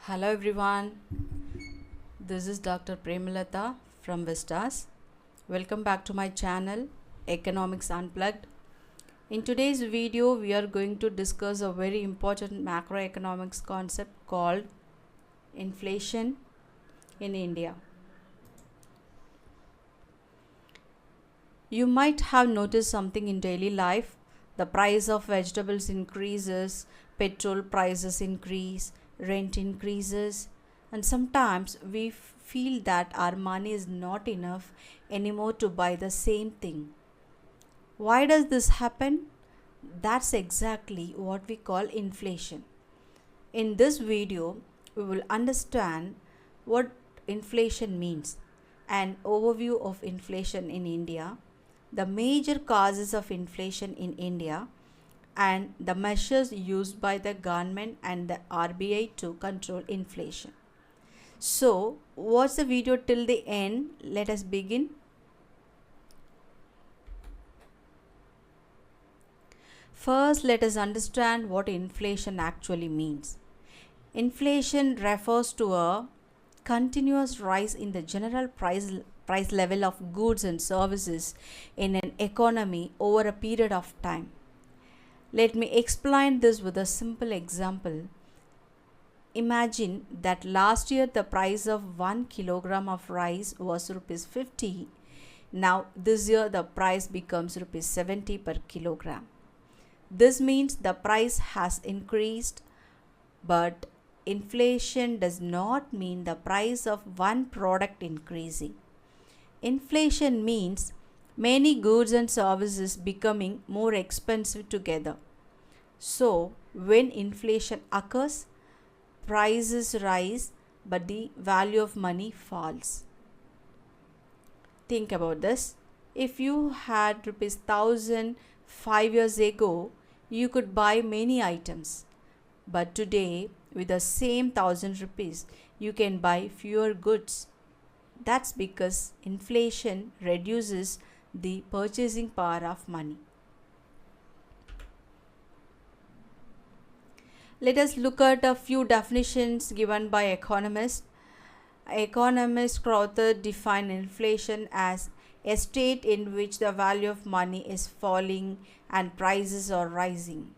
Hello everyone, this is Dr. Premalata from Vistas. Welcome back to my channel Economics Unplugged. In today's video, we are going to discuss a very important macroeconomics concept called inflation in India. You might have noticed something in daily life. The price of vegetables increases, petrol prices increase, rent increases, and sometimes we feel that our money is not enough anymore to buy the same thing. Why does this happen? That's exactly what we call inflation. In this video, we will understand what inflation means, an overview of inflation in India, the major causes of inflation in India, and the measures used by the government and the RBI to control inflation. So, watch the video till the end. Let us begin. First, let us understand what inflation actually means. Inflation refers to a continuous rise in the general price level of goods and services in an economy over a period of time. Let me explain this with a simple example. Imagine that last year the price of 1 kilogram of rice was rupees 50. Now this year the price becomes rupees 70 per kilogram. This means the price has increased, but inflation does not mean the price of one product increasing. Inflation means many goods and services becoming more expensive together. So, when inflation occurs, prices rise but the value of money falls. Think about this. If you had rupees 1000 5 years ago, you could buy many items. But today, with the same 1000 rupees, you can buy fewer goods. That's because inflation reduces the purchasing power of money. Let us look at a few definitions given by economists. Economist Crowther defined inflation as a state in which the value of money is falling and prices are rising.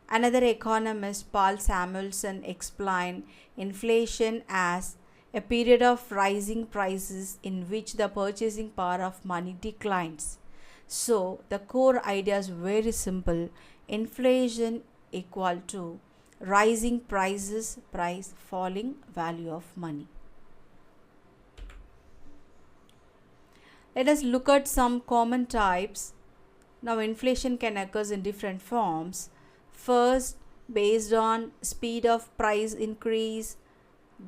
Another economist, Paul Samuelson, explained inflation as a period of rising prices in which the purchasing power of money declines. So, the core idea is very simple. Inflation equal to rising prices, price falling value of money. Let us look at some common types. Now, inflation can occur in different forms. First, based on speed of price increase,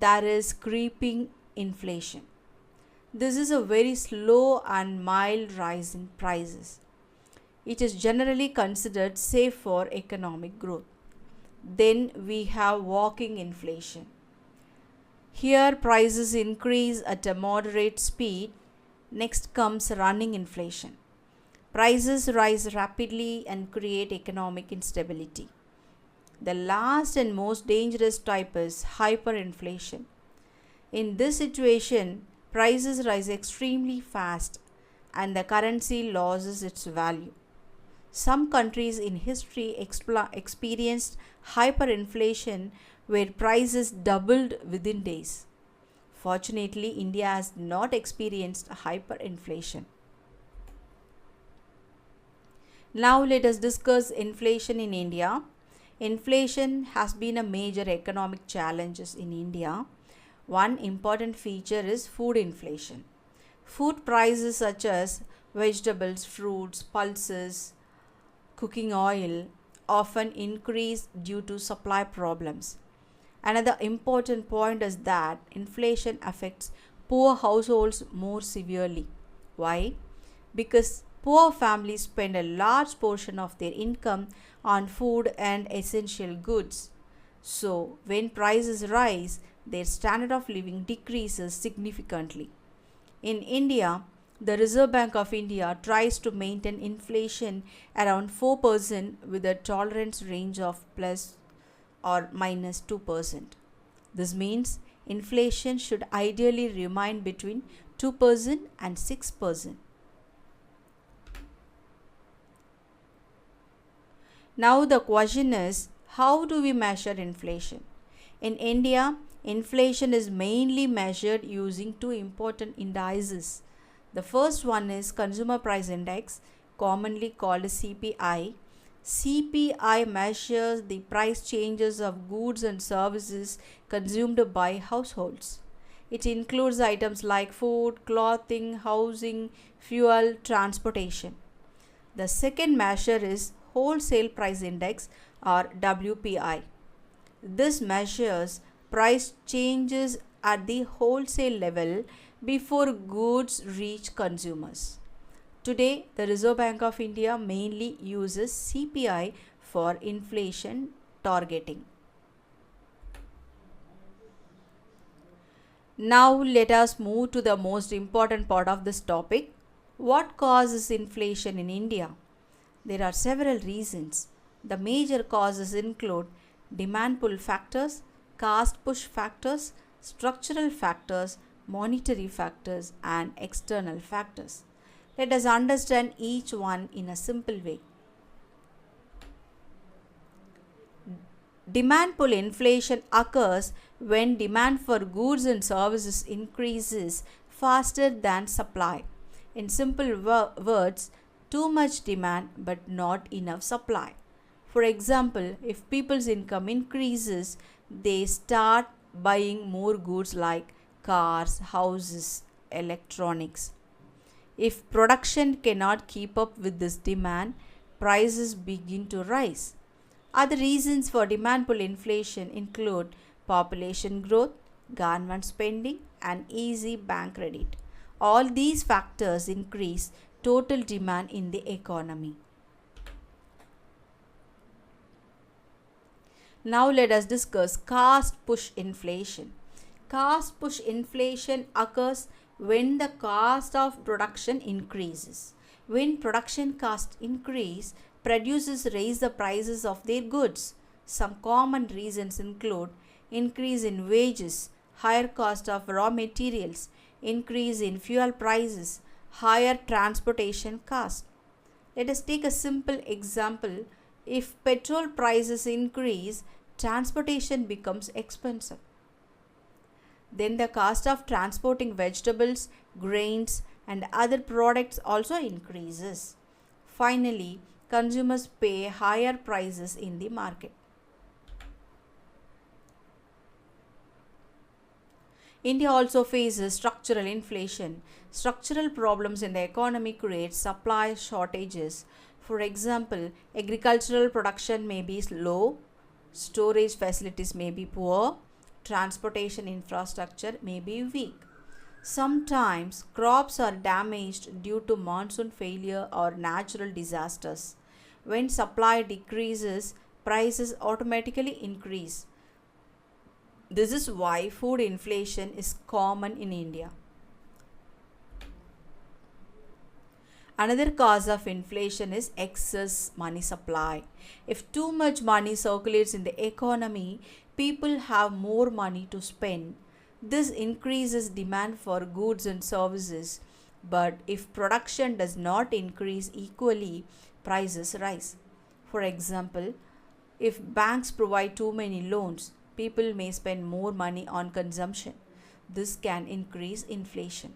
there is creeping inflation. This is a very slow and mild rise in prices. It is generally considered safe for economic growth. Then we have walking inflation. Here, prices increase at a moderate speed. Next comes running inflation. Prices rise rapidly and create economic instability. The last and most dangerous type is hyperinflation. In this situation, prices rise extremely fast and the currency loses its value. Some countries in history experienced hyperinflation where prices doubled within days. Fortunately, India has not experienced hyperinflation. Now let us discuss inflation in India. Inflation has been a major economic challenge in India. One important feature is food inflation. Food prices such as vegetables, fruits, pulses, cooking oil often increase due to supply problems. Another important point is that inflation affects poor households more severely. Why? Because poor families spend a large portion of their income on food and essential goods. So, when prices rise, their standard of living decreases significantly. In India, the Reserve Bank of India tries to maintain inflation around 4% with a tolerance range of plus or minus 2%. This means inflation should ideally remain between 2% and 6%. Now the question is, how do we measure inflation? In India, inflation is mainly measured using two important indices. The first one is Consumer Price Index, commonly called CPI. CPI measures the price changes of goods and services consumed by households. It includes items like food, clothing, housing, fuel, transportation. The second measure is Wholesale Price Index or WPI. This measures price changes at the wholesale level before goods reach consumers. Today, the Reserve Bank of India mainly uses CPI for inflation targeting. Now, let us move to the most important part of this topic. What causes inflation in India? There are several reasons. The major causes include demand pull factors, cost push factors, structural factors, monetary factors, and external factors. Let us understand each one in a simple way. Demand pull inflation occurs when demand for goods and services increases faster than supply. In simple words, too much demand but not enough supply. For example, if people's income increases, they start buying more goods like cars, houses, electronics. If production cannot keep up with this demand, prices begin to rise. Other reasons for demand pull inflation include population growth, government spending, and easy bank credit. All these factors increase total demand in the economy. Now let us discuss cost push inflation. Cost push inflation occurs when the cost of production increases. When production costs increase, producers raise the prices of their goods. Some common reasons include increase in wages, higher cost of raw materials, increase in fuel prices, higher transportation costs. Let us take a simple example. If petrol prices increase, transportation becomes expensive. Then the cost of transporting vegetables, grains, and other products also increases. Finally, consumers pay higher prices in the market. India also faces structural inflation. Structural problems in the economy create supply shortages. For example, agricultural production may be low, storage facilities may be poor, transportation infrastructure may be weak. Sometimes crops are damaged due to monsoon failure or natural disasters. When supply decreases, prices automatically increase. This is why food inflation is common in India. Another cause of inflation is excess money supply. If too much money circulates in the economy, people have more money to spend. This increases demand for goods and services. But if production does not increase equally, prices rise. For example, if banks provide too many loans, people may spend more money on consumption. This can increase inflation.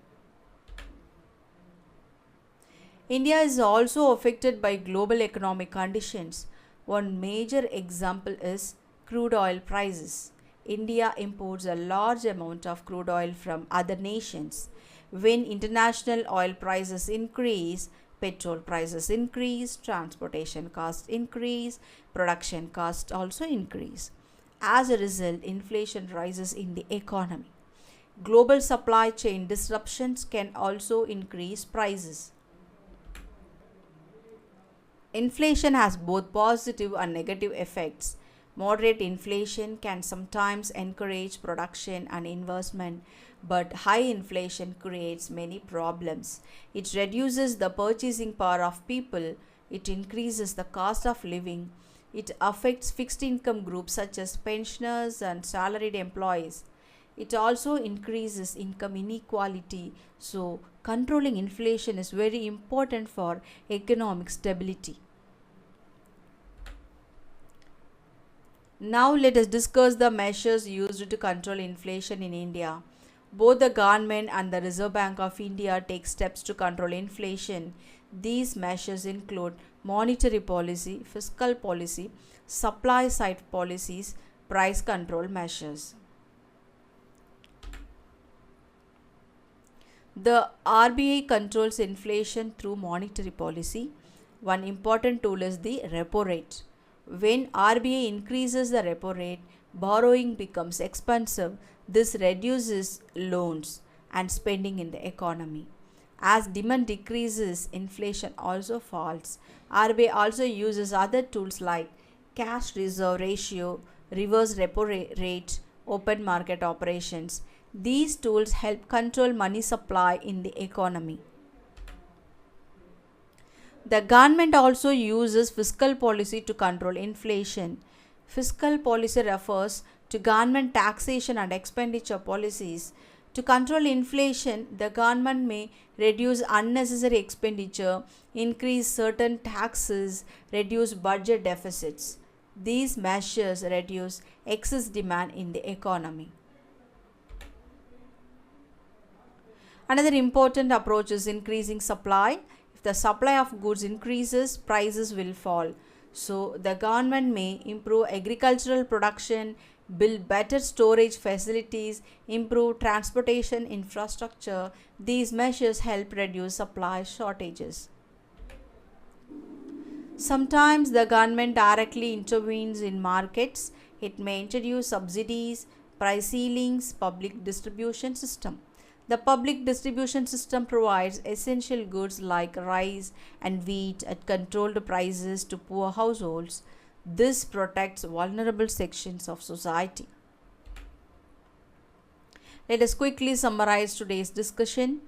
India is also affected by global economic conditions. One major example is crude oil prices. India imports a large amount of crude oil from other nations. When international oil prices increase, petrol prices increase, transportation costs increase, production costs also increase. As a result, inflation rises in the economy. Global supply chain disruptions can also increase prices. Inflation has both positive and negative effects. Moderate inflation can sometimes encourage production and investment, but high inflation creates many problems. It reduces the purchasing power of people, it increases the cost of living, It affects fixed income groups such as pensioners and salaried employees. It also increases income inequality. So, controlling inflation is very important for economic stability. Now, let us discuss the measures used to control inflation in India. Both the government and the Reserve Bank of India take steps to control inflation. These measures include monetary policy, fiscal policy, supply side policies, price control measures. The RBI controls inflation through monetary policy. One important tool is the repo rate. When RBI increases the repo rate, borrowing becomes expensive. This reduces loans and spending in the economy. As demand decreases, inflation also falls. RBI also uses other tools like cash reserve ratio, reverse repo rate, open market operations. These tools help control money supply in the economy. The government also uses fiscal policy to control inflation. Fiscal policy refers to government taxation and expenditure policies. To control inflation, the government may reduce unnecessary expenditure, increase certain taxes, reduce budget deficits. These measures reduce excess demand in the economy. Another important approach is increasing supply. If the supply of goods increases, prices will fall. So, the government may improve agricultural production, build better storage facilities, improve transportation infrastructure. These measures help reduce supply shortages. Sometimes the government directly intervenes in markets. It may introduce subsidies, price ceilings, public distribution system. The public distribution system provides essential goods like rice and wheat at controlled prices to poor households. This protects vulnerable sections of society. Let us quickly summarize today's discussion.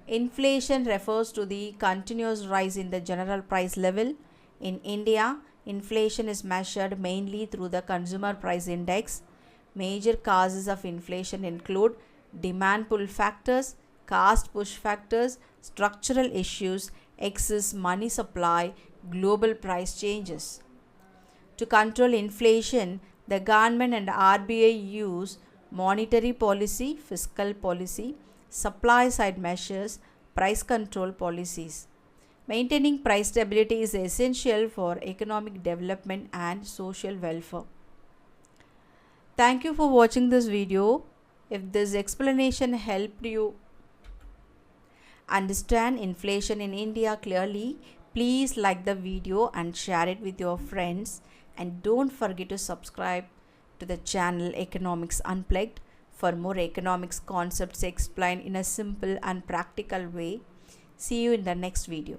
Inflation refers to the continuous rise in the general price level. In India, inflation is measured mainly through the consumer price index. Major causes of inflation include demand pull factors, cost push factors, structural issues, excess money supply, global price changes. To control inflation, the government and RBI use monetary policy, fiscal policy, supply side measures, price control policies. Maintaining price stability is essential for economic development and social welfare. Thank you for watching this video. If this explanation helped you understand inflation in India clearly, please like the video and share it with your friends. And don't forget to subscribe to the channel Economics Unplugged for more economics concepts explained in a simple and practical way. See you in the next video.